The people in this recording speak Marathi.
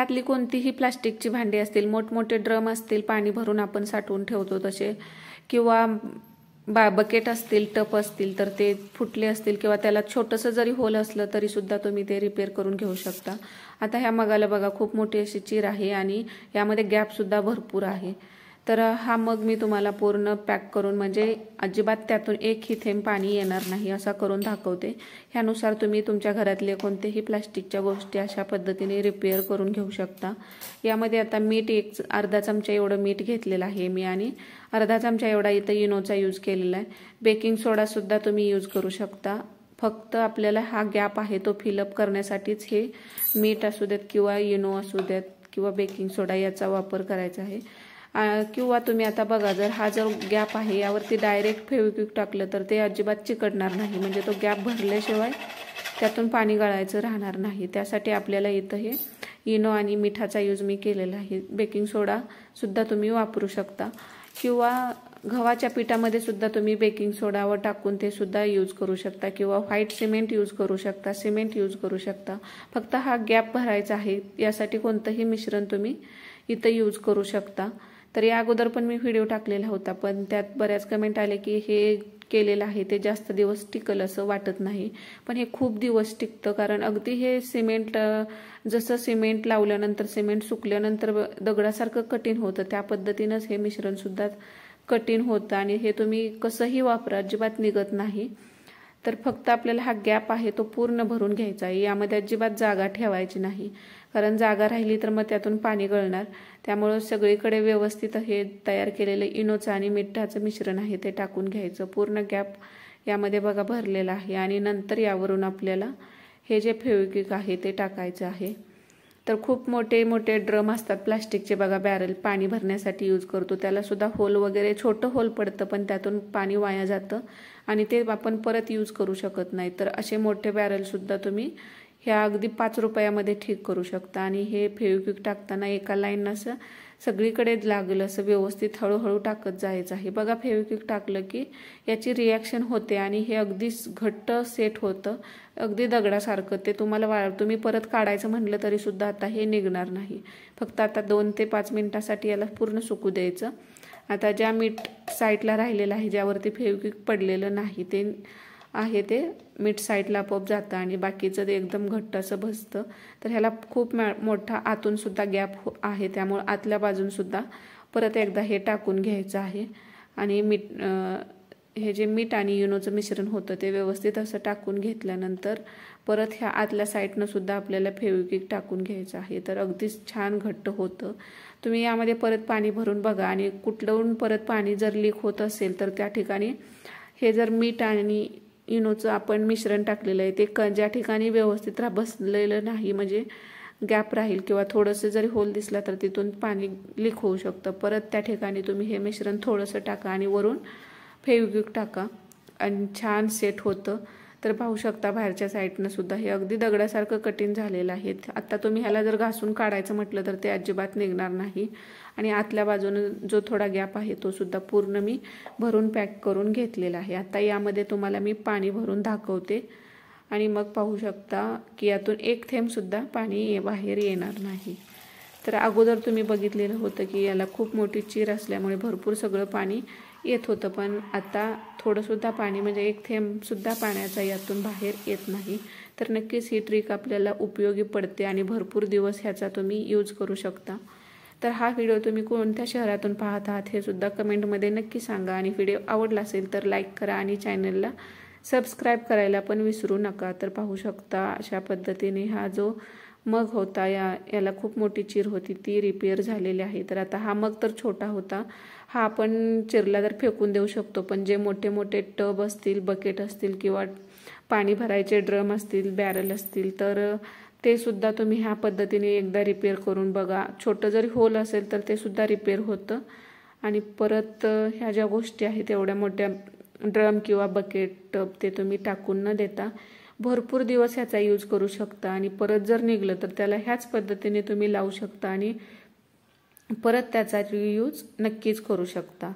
घरातली कोणतीही प्लास्टिकची भांडी असतील, मोठमोठे ड्रम असतील पाणी भरून आपण साठवून ठेवतो तसे, किंवा बकेट असतील, टप असतील, तर ते फुटले असतील किंवा त्याला छोटंसं जरी होल असलं तरी सुद्धा तुम्ही ते रिपेअर करून घेऊ शकता। आता ह्या मगाला बघा खूप मोठी अशी चीर आहे आणि यामध्ये गॅप सुद्धा भरपूर आहे। तर हा मग मी तुम्हाला पूर्ण पॅक करून म्हणजे अजिबात त्यातून एकही थेंब पाणी येणार नाही असा करून दाखवते। ह्यानुसार तुम्ही तुमच्या घरातले कोणतेही प्लास्टिकच्या गोष्टी अशा पद्धतीने रिपेअर करून घेऊ शकता। यामध्ये आता मीठ अर्धा चमचा एवढं मीठ घेतलेलं आहे मी आणि अर्धा चमचा एवढा इथं इनोचा यूज केलेला आहे। बेकिंग सोडा सुद्धा तुम्ही यूज करू शकता। फक्त आपल्याला हा गॅप आहे तो फिलअप करण्यासाठीच हे मीठ असू देत किंवा इनो असू देत किंवा बेकिंग सोडा याचा वापर करायचा आहे। किंवा तुम्ही आता बघा जर हा जो गॅप आहे यावरती डायरेक्ट फेविक्विक टाकलं तर ते अजिबात चिकटणार नाही, म्हणजे तो गॅप भरल्याशिवाय त्यातून पाणी गळायचं राहणार नाही। त्यासाठी आपल्याला इथं हे इनो आणि मिठाचा यूज मी केलेला आहे। बेकिंग सोडा सुद्धा तुम्ही वापरू शकता किंवा गव्हाच्या पिठामध्ये सुद्धा तुम्ही बेकिंग सोडा व टाकून ते सुद्धा यूज करू शकता किंवा व्हाईट सिमेंट यूज करू शकता, सिमेंट यूज करू शकता। फक्त हा गॅप भरायचा आहे यासाठी कोणतंही मिश्रण तुम्ही इथं यूज करू शकता। तर या अगोदर पण मी व्हिडिओ टाकलेला होता, पण त्यात बऱ्याच कमेंट आले की हे केलेलं आहे ते जास्त दिवस टिकल असं वाटत नाही, पण हे खूप दिवस टिकतं। कारण अगदी हे सिमेंट जसं सिमेंट लावल्यानंतर सिमेंट सुकल्यानंतर दगडासारखं कठीण होतं त्या पद्धतीनंच हे मिश्रण सुद्धा कठीण होतं आणि हे तुम्ही कसंही वापरा अजिबात निघत नाही। तर फक्त आपल्याला हा गॅप आहे तो पूर्ण भरून घ्यायचा आहे। यामध्ये अजिबात जागा ठेवायची नाही, कारण जागा राहिली तर मग त्यातून पाणी गळणार। त्यामुळे सगळीकडे व्यवस्थित हे तयार केलेले इनोचं आणि मिठाचं मिश्रण आहे ते टाकून घ्यायचं। पूर्ण गॅप यामध्ये बघा भरलेला आहे आणि नंतर यावरून आपल्याला हे जे फेविक्विक आहे ते टाकायचं आहे। तर खूप मोठे मोठे ड्रम असतात प्लास्टिकचे बघा, बॅरल पाणी भरण्यासाठी यूज करतो, त्याला सुद्धा होल वगैरे छोटं होल पडतं पण त्यातून पाणी वाया जातं आणि ते आपण परत यूज करू शकत नाही। तर असे मोठे बॅरल सुद्धा तुम्ही ह्या अगदी 5 रुपयामध्ये ठीक करू शकता आणि हे फेविक्विक टाकताना एका लाईन असं सगळीकडे लागेल असं व्यवस्थित हळूहळू टाकत जायचं आहे। बघा फेविक्विक टाकलं की याची रिॲक्शन होते आणि हे अगदी घट्ट सेट होतं, अगदी दगडासारखं। ते तुम्ही परत काढायचं म्हटलं तरी सुद्धा आता हे निघणार नाही। फक्त आता 2 ते 5 मिनिटासाठी याला पूर्ण सुकू द्यायचं। आता ज्या मीठ साईडला राहिलेलं आहे ज्यावरती फेविक्विक पडलेलं नाही ते मीठ साईडला आपोआप जातं आणि बाकीचं ते एकदम घट्ट असं बसतं। तर ह्याला खूप मोठा आतून सुद्धा गॅप आहे, त्यामुळे आतल्या बाजून सुद्धा परत एकदा हे टाकून घ्यायचं आहे आणि हे जे मीठ आणि इनोचं मिश्रण होतं ते व्यवस्थित असं टाकून घेतल्यानंतर परत ह्या आतल्या साईडनं सुद्धा आपल्याला फेविक्विक टाकून घ्यायचं आहे। तर अगदीच छान घट्ट होतं। तुम्ही यामध्ये परत पाणी भरून बघा आणि कुठलून परत पाणी जर लीक होत असेल तर त्या ठिकाणी हे जर मीठ आणि इनोचं आपण मिश्रण टाकलेलं आहे ते ज्या ठिकाणी व्यवस्थित बसलेलं नाही म्हणजे गॅप राहील किंवा थोडंसं जरी होल दिसला तर तिथून पाणी लीक होऊ शकतं। परत त्या ठिकाणी तुम्ही हे मिश्रण थोडंसं टाका आणि वरून फेविक्विक टाका आणि छान सेट होतं। तर पाहू शकता बाहेरच्या साईडनं सुद्धा हे अगदी दगडासारखं कठीण झालेलं आहे। आता तुम्ही ह्याला जर घासून काढायचं म्हटलं तर ते अजिबात निघणार नाही आणि आतल्या बाजूने जो थोडा गॅप आहे तो सुद्धा पूर्ण मी भरून पॅक करून घेतलेला आहे। आता यामध्ये तुम्हाला मी पाणी भरून दाखवते आणि मग पाहू शकता की यातून एक थेंब सुद्धा पाणी बाहेर येणार नाही। तर अगोदर तुम्ही बघितलेलं होतं की याला खूप मोठी चीर असल्यामुळे भरपूर सगळं पाणी येत होतं, पण आता थोडंसुद्धा पाणी म्हणजे एक थेंब सुद्धा पाण्याचा यातून बाहेर येत नाही। तर नक्कीच ही ट्रिक आपल्याला उपयोगी पडते आणि भरपूर दिवस ह्याचा तुम्ही यूज करू शकता। तर हा व्हिडिओ तुम्ही कोणत्या शहरातून पाहत आहात हे सुद्धा कमेंटमध्ये नक्की सांगा आणि व्हिडिओ आवडला असेल तर लाईक करा आणि चॅनलला सबस्क्राईब करायला पण विसरू नका। तर पाहू शकता अशा पद्धतीने हा जो मग होता याला खूप मोठी चीर होती ती रिपेअर झालेली आहे। तर आता हा मग तर छोटा होता, हा आपण चिरला तर फेकून देऊ शकतो, पण जे मोठे मोठे टब असतील, बकेट असतील किंवा पाणी भरायचे ड्रम असतील, बॅरल असतील तर ते सुद्धा तुम्ही ह्या पद्धतीने एकदा रिपेअर करून बघा। छोटं जरी होल असेल तर ते सुद्धा रिपेअर होतं आणि परत ह्या ज्या गोष्टी आहेत एवढ्या मोठ्या ड्रम किंवा बकेट टब ते तुम्ही टाकून न देता भरपूर दिवस ह्याचा यूज करू शकता आणि परत जर निघलं तर त्याला ह्याच पद्धतीने तुम्ही लावू शकता आणि परत त्याचा यूज नक्कीच करू शकता।